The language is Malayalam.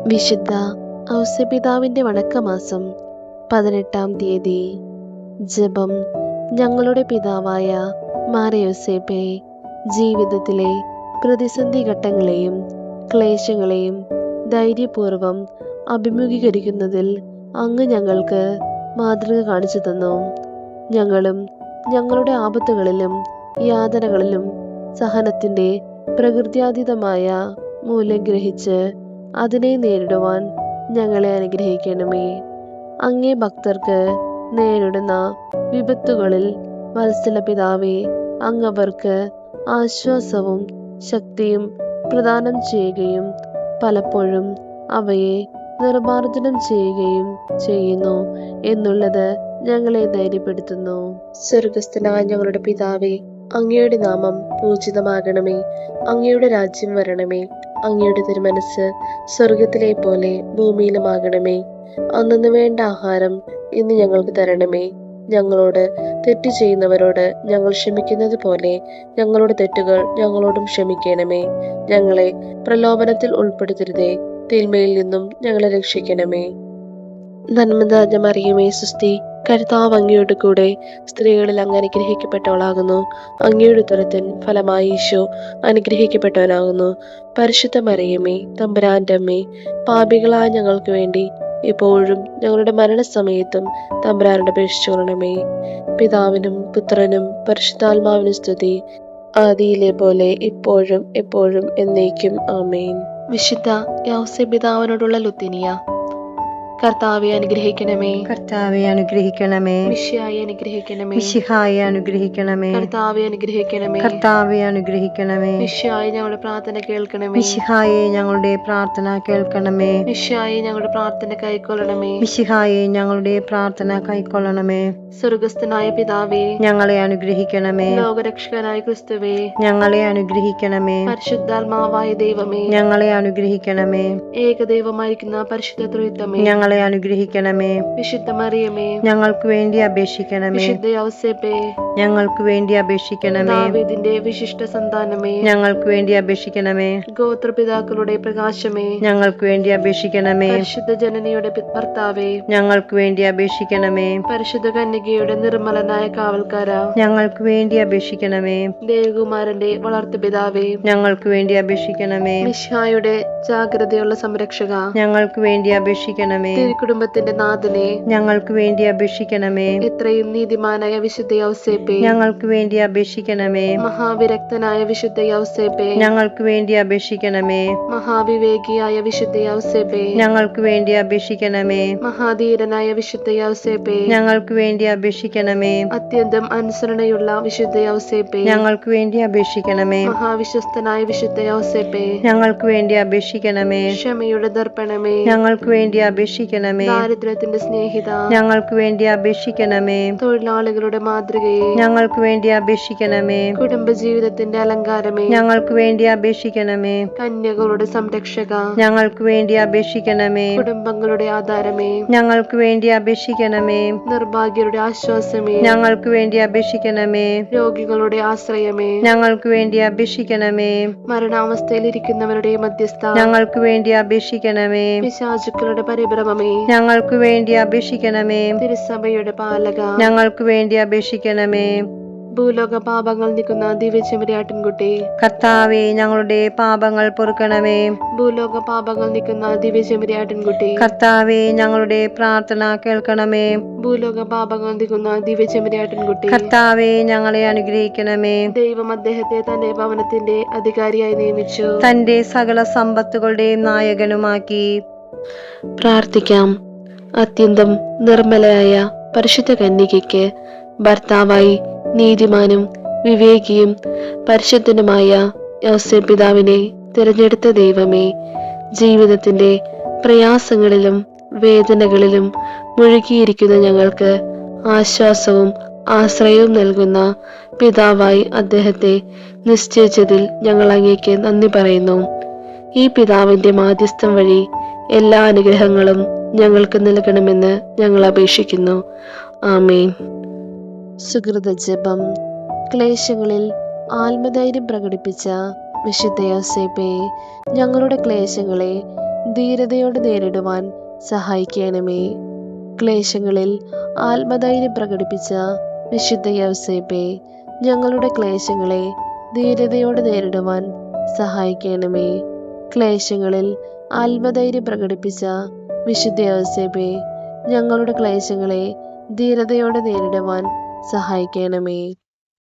വിശുദ്ധ ഔസേപിതാവിന്റെ വണക്കമാസം 18-ാം തീയതി. ജപം. ഞങ്ങളുടെ പിതാവായ മാർ യോസേപ്പേ, ജീവിതത്തിലെ പ്രതിസന്ധി ഘട്ടങ്ങളെയും ക്ലേശങ്ങളെയും ധൈര്യപൂർവം അഭിമുഖീകരിക്കുന്നതിൽ അങ്ങ് ഞങ്ങൾക്ക് മാതൃക കാണിച്ചു തന്നു. ഞങ്ങളും ഞങ്ങളുടെ ആപത്തുകളിലും യാതനകളിലും സഹനത്തിന്റെ പ്രകൃത്യാതീതമായ മൂല്യം ഗ്രഹിച്ച് അതിനെ നേരിടുവാൻ ഞങ്ങളെ അനുഗ്രഹിക്കണമേ. അങ്ങേ ഭക്തർക്ക് നേരിടുന്ന വിപത്തുകളിൽ വത്സല പിതാവേ, അങ്ങവർക്ക് ആശ്വാസവും ശക്തിയും പ്രദാനം ചെയ്യുകയും പലപ്പോഴും അവയെ നിർമ്മാർജ്ജനം ചെയ്യുകയും ചെയ്യുന്നു എന്നുള്ളത് ഞങ്ങളെ ധൈര്യപ്പെടുത്തുന്നു. സ്വർഗസ്ഥനായ ഞങ്ങളുടെ പിതാവേ, അങ്ങയുടെ നാമം പൂജിതമാകണമേ. അങ്ങയുടെ രാജ്യം വരണമേ. അങ്ങയുടെ തിരുമനസ് സ്വർഗത്തിലെ പോലെ ഭൂമിയിലുമാകണമേ. അന്നു വേണ്ട ആഹാരം ഇന്ന് ഞങ്ങൾക്ക് തരണമേ. ഞങ്ങളോട് തെറ്റ് ചെയ്യുന്നവരോട് ഞങ്ങൾ ക്ഷമിക്കുന്നത് പോലെ ഞങ്ങളുടെ തെറ്റുകൾ ഞങ്ങളോടും ക്ഷമിക്കണമേ. ഞങ്ങളെ പ്രലോഭനത്തിൽ ഉൾപ്പെടുത്തരുതേ, തിന്മയിൽ നിന്നും ഞങ്ങളെ രക്ഷിക്കണമേ. നന്മ നിറഞ്ഞ മറിയമേ, സുസ്തി, കർത്താവ് അങ്ങയുടെ കൂടെ സ്ത്രീകളിൽ അങ്ങ് അനുഗ്രഹിക്കപ്പെട്ടവളാകുന്നു. അങ്ങയുടെ ഉദരത്തിൻ ഫലമായി ഈശോ അനുഗ്രഹിക്കപ്പെട്ടവനാകുന്നു. പരിശുദ്ധ മറിയമേ, തമ്പുരാന്റെ അമ്മേ, പാപികളായ ഞങ്ങൾക്ക് വേണ്ടി ഇപ്പോഴും ഞങ്ങളുടെ മരണസമയത്തും തമ്പുരാനോട് അപേക്ഷിച്ചുകൊള്ളണമേ. പിതാവിനും പുത്രനും പരിശുദ്ധാത്മാവിനും സ്തുതി, ആദിയിലെ പോലെ ഇപ്പോഴും എപ്പോഴും എന്നേക്കും. ആമേൻ. വിശുദ്ധ യൗസേപിതാവിനോടുള്ള ലുത്തിനിയ. കർത്താവെ അനുഗ്രഹിക്കണമേ. കർത്താവെ അനുഗ്രഹിക്കണമേ. മിശിഹായെ അനുഗ്രഹിക്കണമേ. മിശിഹായെ അനുഗ്രഹിക്കണമേ. കർത്താവെ അനുഗ്രഹിക്കണമേ. കർത്താവെ അനുഗ്രഹിക്കണമേ. മിശിഹായെ ഞങ്ങളുടെ പ്രാർത്ഥന കേൾക്കണമേ. മിശിഹായെ ഞങ്ങളുടെ പ്രാർത്ഥന കേൾക്കണമേ. മിശിഹായെ ഞങ്ങളുടെ പ്രാർത്ഥന കൈക്കൊള്ളണമേ. മിശിഹായെ ഞങ്ങളുടെ പ്രാർത്ഥന കൈക്കൊള്ളണമേ. സ്വർഗസ്ഥനായ പിതാവേ, ഞങ്ങളെ അനുഗ്രഹിക്കണമേ. ലോകരക്ഷകനായ ക്രിസ്തുവേ, ഞങ്ങളെ അനുഗ്രഹിക്കണമേ. പരിശുദ്ധാത്മാവായ ദൈവമേ, ഞങ്ങളെ അനുഗ്രഹിക്കണമേ. ഏകദൈവമായിരിക്കുന്ന പരിശുദ്ധ ത്രിത്വമേ, ഞങ്ങളെ അനുഗ്രഹിക്കണമേ. വിശുദ്ധ മറിയമേ, ഞങ്ങൾക്ക് വേണ്ടി അപേക്ഷിക്കണമേ. വിശുദ്ധ യൗസേപ്പേ, ഞങ്ങൾക്ക് വേണ്ടി അപേക്ഷിക്കണമേ. ദാവീദിന്റെ വിശിഷ്ട സന്താനമേ, ഞങ്ങൾക്ക് വേണ്ടി അപേക്ഷിക്കണമേ. ഗോത്രപിതാക്കളുടെ പ്രകാശമേ, ഞങ്ങൾക്ക് വേണ്ടി അപേക്ഷിക്കണമേ. പരിശുദ്ധ ജനനിയുടെ ഭർത്താവേ, ഞങ്ങൾക്ക് വേണ്ടി അപേക്ഷിക്കണമേ. പരിശുദ്ധ കന്യകയുടെ നിർമ്മലനായ കാവൽക്കാരാ, ഞങ്ങൾക്ക് വേണ്ടി അപേക്ഷിക്കണമേ. ദേവകുമാരന്റെ വളർത്തുപിതാവേ, ഞങ്ങൾക്ക് വേണ്ടി അപേക്ഷിക്കണമേ. മിശിഹായുടെ ജാഗ്രതയുള്ള സംരക്ഷക, ഞങ്ങൾക്ക് വേണ്ടി അപേക്ഷിക്കണമേ. തിരുക്കുടുംബത്തിന്റെ നാഥനെ, ഞങ്ങൾക്ക് വേണ്ടി അപേക്ഷിക്കണമേ. എത്രയും നീതിമാനായ വിശുദ്ധ യൗസേപ്പേ, ഞങ്ങൾക്ക് വേണ്ടി അപേക്ഷിക്കണമേ. മഹാവിരക്തനായ വിശുദ്ധ യൗസേപ്പേ, ഞങ്ങൾക്ക് വേണ്ടി അപേക്ഷിക്കണമേ. മഹാവിവേകിയായ വിശുദ്ധ യൗസേപ്പേ, ഞങ്ങൾക്ക് വേണ്ടി അപേക്ഷിക്കണമേ. മഹാധീരനായ വിശുദ്ധ യൗസേപ്പേ, ഞങ്ങൾക്ക് വേണ്ടി അപേക്ഷിക്കണമേ. അത്യന്തം അനുസരണയുള്ള വിശുദ്ധ യൗസേപ്പേ, ഞങ്ങൾക്ക് വേണ്ടി അപേക്ഷിക്കണമേ. മഹാവിശ്വസ്തനായ വിശുദ്ധ യൗസേപ്പേ, ഞങ്ങൾക്ക് വേണ്ടി അപേക്ഷിക്കണമേ. ക്ഷമയുടെ ദർപ്പണമേ, ഞങ്ങൾക്ക് വേണ്ടി അപേക്ഷിക്കണമേ. ദാരിദ്ര്യത്തിന്റെ സ്നേഹിത, ഞങ്ങൾക്ക് വേണ്ടി അപേക്ഷിക്കണമേ. തൊഴിലാളികളുടെ മാതൃകയെ, ഞങ്ങൾക്ക് വേണ്ടി അപേക്ഷിക്കണമേ. കുടുംബജീവിതത്തിന്റെ അലങ്കാരമേ, ഞങ്ങൾക്ക് വേണ്ടി അപേക്ഷിക്കണമേ. കന്യകളുടെ സംരക്ഷക, ഞങ്ങൾക്ക് വേണ്ടി അപേക്ഷിക്കണമേ. കുടുംബങ്ങളുടെ ആധാരമേ, ഞങ്ങൾക്ക് വേണ്ടി അപേക്ഷിക്കണമേ. നിർഭാഗ്യരുടെ ആശ്വാസമേ, ഞങ്ങൾക്ക് വേണ്ടി അപേക്ഷിക്കണമേ. രോഗികളുടെ ആശ്രയമേ, ഞങ്ങൾക്ക് വേണ്ടി അപേക്ഷിക്കണമേ. മരണാവസ്ഥയിലിരിക്കുന്നവരുടെ മധ്യസ്ഥ, ഞങ്ങൾക്ക് വേണ്ടി അപേക്ഷിക്കണമേ. പിശാചുക്കളുടെ പരിഭ്രമമേ, ഞങ്ങൾക്ക് വേണ്ടി അപേക്ഷിക്കണമേ. തിരുസഭയുടെ പാലക, ഞങ്ങൾക്ക് വേണ്ടി അപേക്ഷിക്കണമേ. ഭൂലോക പാപങ്ങൾ നീക്കുന്ന ദിവ്യചെമ്മരിയാട്ടിൻകുട്ടി, കർത്താവേ, ഞങ്ങളുടെ പാപങ്ങൾ പൊറുക്കണമേ. ഭൂലോക പാപങ്ങൾ നീക്കുന്ന ദിവ്യചെമ്മരിയാട്ടിൻകുട്ടി, കർത്താവേ, ഞങ്ങളുടെ പ്രാർത്ഥന കേൾക്കണമേ. ഭൂലോക പാപങ്ങൾ നീക്കുന്ന ദിവ്യചെമ്മരിയാട്ടിൻകുട്ടി, കർത്താവേ, ഞങ്ങളെ അനുഗ്രഹിക്കണമേ. ദൈവം അദ്ദേഹത്തെ തന്റെ ഭവനത്തിന്റെ അധികാരിയായി നിയമിച്ചു, തന്റെ സകല സമ്പത്തുകളുടെയും നായകനുമാക്കി. പ്രാർത്ഥിക്കാം. അത്യന്തം നിർമ്മലയായ പരിശുദ്ധ കന്യകയ്ക്ക് ഭർത്താവായി നീതിമാനും വിവേകിയും പരിശുദ്ധനുമായ യൗസേപിതാവിനെ തിരഞ്ഞെടുത്ത ദൈവമേ, ജീവിതത്തിന്റെ പ്രയാസങ്ങളിലും വേദനകളിലും മുഴുകിയിരിക്കുന്ന ഞങ്ങൾക്ക് ആശ്വാസവും ആശ്രയവും നൽകുന്ന പിതാവായി അദ്ദേഹത്തെ നിശ്ചയിച്ചതിൽ ഞങ്ങൾ അങ്ങേക്ക് നന്ദി പറയുന്നു. ഈ പിതാവിന്റെ മാധ്യസ്ഥം വഴി എല്ലാ അനുഗ്രഹങ്ങളും ഞങ്ങൾക്ക് നൽകണമെന്ന് ഞങ്ങൾ അപേക്ഷിക്കുന്നു. ആമേൻ. സുഹൃത ജപം. ക്ലേശങ്ങളിൽ ആത്മധൈര്യം പ്രകടിപ്പിച്ച വിശുദ്ധ യോസേപ്പേ, ഞങ്ങളുടെ ക്ലേശങ്ങളെ ധീരതയോടെ നേരിടുവാൻ സഹായിക്കണമേ. ക്ലേശങ്ങളിൽ ആത്മധൈര്യം പ്രകടിപ്പിച്ച വിശുദ്ധ യോസേപ്പേ, ഞങ്ങളുടെ ക്ലേശങ്ങളെ ധീരതയോടെ നേരിടുവാൻ സഹായിക്കണമേ. ക്ലേശങ്ങളിൽ ആത്മധൈര്യം പ്രകടിപ്പിച്ച വിശുദ്ധ യോസേപ്പേ, ഞങ്ങളുടെ ക്ലേശങ്ങളെ ധീരതയോടെ നേരിടുവാൻ സഹായിക്കണമേ.